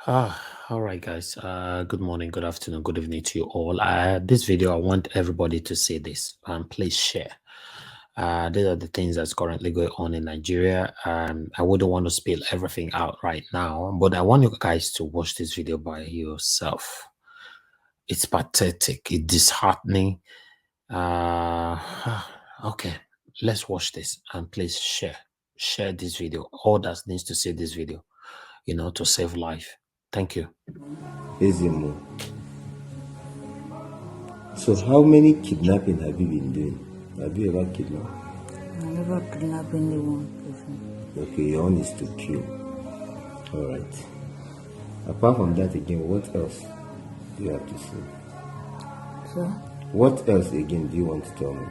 All right, guys. Good morning, good afternoon, good evening to you all. This video, I want everybody to see this. Please share. These are the things that's currently going on in Nigeria. I wouldn't want to spill everything out right now, but I want you guys to watch this video by yourself. It's pathetic. It's disheartening. Okay, let's watch this and please share this video. All that needs to see this video, to save life. Thank you. Ezimo. So how many kidnapping have you been doing? Have you ever kidnapped? I never kidnapped anyone person. Okay, your own is to kill. Alright. Apart from that again, what else do you have to say? So? What else again do you want to tell me?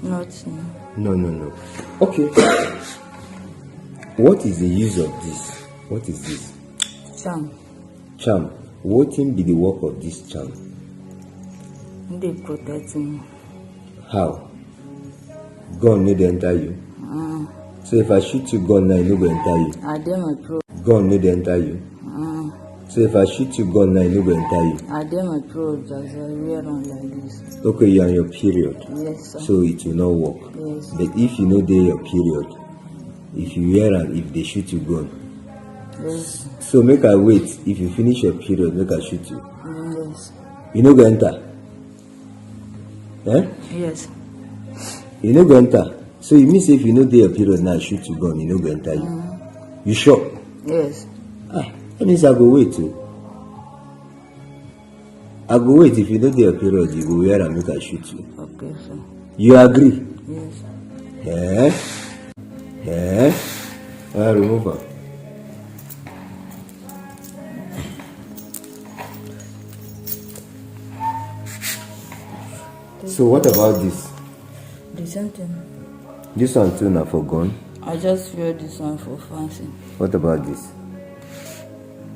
Nothing. No. Okay. What is the use of this? What is this? Charm. Charm. What can be the work of this charm? They protect me. How? Gun no dey enter you? So if I shoot you gun now, it no go enter you? I dare my pro. Gun no dey enter you? So if I shoot you gun now, it no go enter you? I dare my pro just wear on like this. Okay, you are on your period. Yes, sir. So it will not work. Yes. But if you know dey your period, if you wear and if they shoot you gun. Yes. So make I wait. If you finish your period, make I shoot you. Yes. You no go enter? Eh? Yes. You no go enter? So it means if you know dey your period now, shoot you gun, you no go enter you. You sure? Yes. That means I go wait too. I go wait. If you know dey your period, you go wear and make I shoot you. Okay, sir. You agree? Yes. I remove her. So what about this? The same thing. This one too now for gun. I just wear this one for fancy. What about this?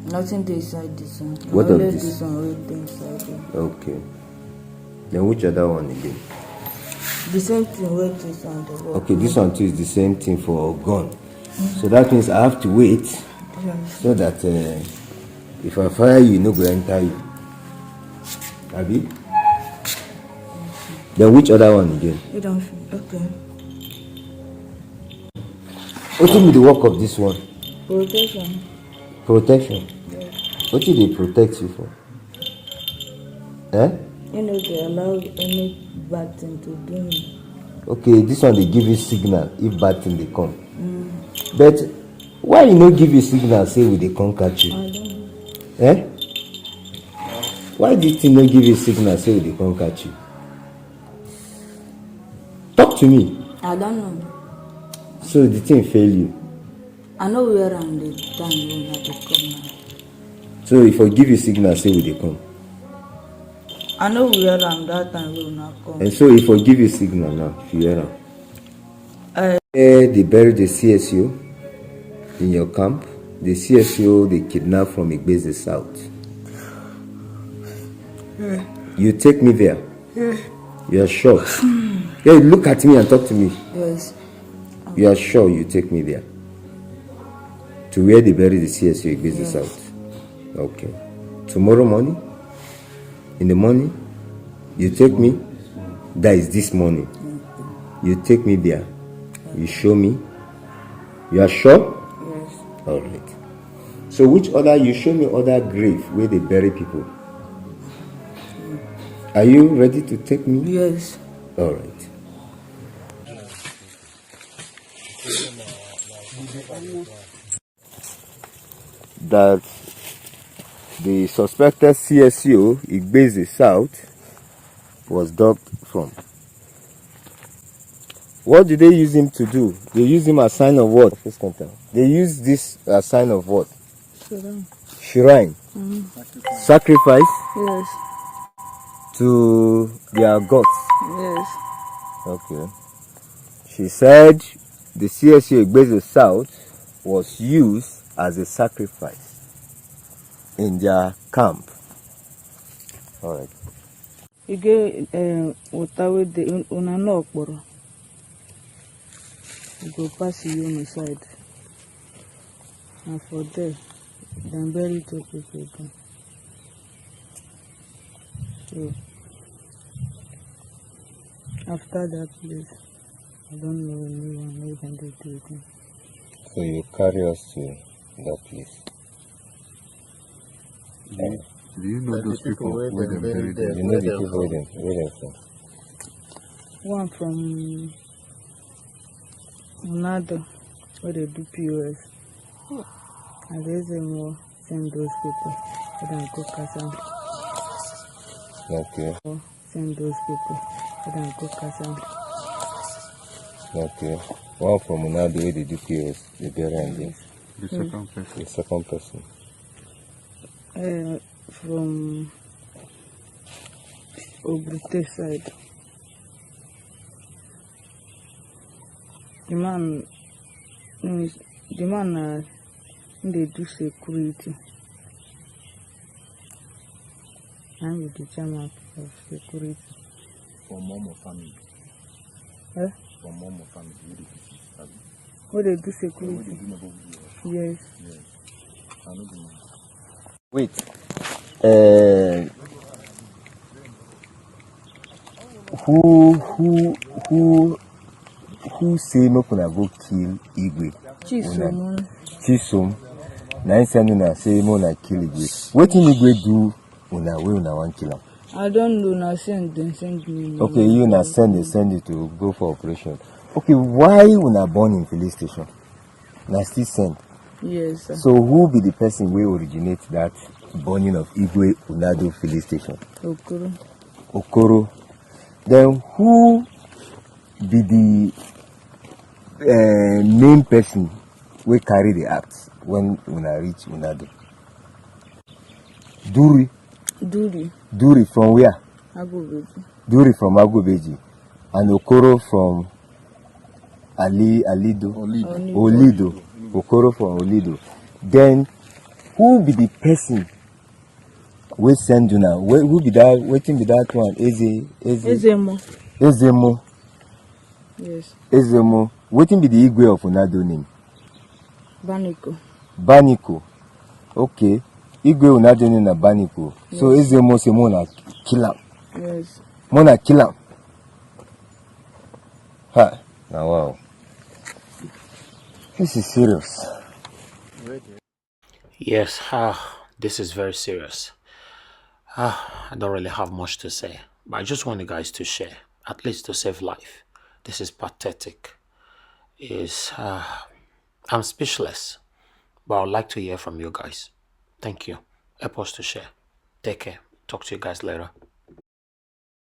Nothing dey inside this one. What of Only this? This one wey dey inside it. Okay. Then which other one again? The same thing wey this one dey work. Okay, this one too is the same thing for gun. So that means I have to wait so that if I fire you, no go enter you. Abi? Then which other one again? You don't feel okay. What will be the work of this one? Protection. Protection. Yes. What do they protect you for? Eh? You know they allow any bad thing to do me. Okay, this one they give you signal if bad thing they come. But why you no give you signal say we they come catch you? I don't know. Eh? Why did you not give you signal say we they come catch you? Talk to me. I don't know. So the thing fail you. I know where I'm the time when I have to come now. So if I give you signal say we they come. I know where I'm that time when I come. And so if I give you signal now, if you hear them. They buried the CSO in your camp. The CSO they kidnapped from Igbeze South. You take me there. You are sure? Yeah, look at me and talk to me. Yes. You are sure you take me there? To where they buried the CSO Igbeze South? Okay. Tomorrow morning? In the morning? You take me? That is this morning. You take me there. You show me. You are sure? Yes. All right. So which other, you show me other grave where they bury people. Are you ready to take me? Yes. All right. That the suspected CSO Igbeze South was dug from. What do they use him to do? They use him as sign of what? They use this as sign of what? Shrine. Sacrifice Yes. to their gods. Yes. Okay. She said the CSO Igbeze South was used as a sacrifice in their camp. All right. You get water with the una no You go pass you on the side. and for there, dem bury two people again. So after that place, I don't know anyone who can do it again. So you carry us to that place. Do you know those people where they buried them? You know the people where they're from? One from Nado, where they do POS. And there's a more send those people who don't go Kasam. Okay, Send those people who don't go Kasam. okay. One from Unado where they do POS, the burial there. The second person. The second person. From Obrute side. The man they do security. I'm with the chairman of security. For Momo family. Eh? For Momo family. What they do security? Yes. Yes. I know the man. Wait. Who say no gonna go kill Igwe? Chisom. Na him send una say mo na kill Igwe. Wetin Igwe do una wey una wan kill am? I don't know. Now send me. Okay, you na send it to go for operation. Okay, why una born in police station? Na still send. Yes, sir. So who be the person wey originate that burning of Igwe Unado police station? Okoro. Then who be the main person wey carry the axe when una reach Unado? Duri from where? Agobeji. Duri from Agobeji. And Okoro from Olido. Okoro from Olido. Then who be the person wey send una? Who be that? Wetin be that one? Ezemo. Yes. Ezemo. Wetin be the Igwe of Unado name? Baniko. Okay. Igwe Unado name na Baniko. Yes. So Ezemo say mona kill am. Yes. Mona kill am. Ha. Now wow. This is serious. Yes, this is very serious. I don't really have much to say, but I just want you guys to share, at least to save life. This is pathetic. I'm speechless, but I would like to hear from you guys. Thank you. Help us to share. Take care. Talk to you guys later.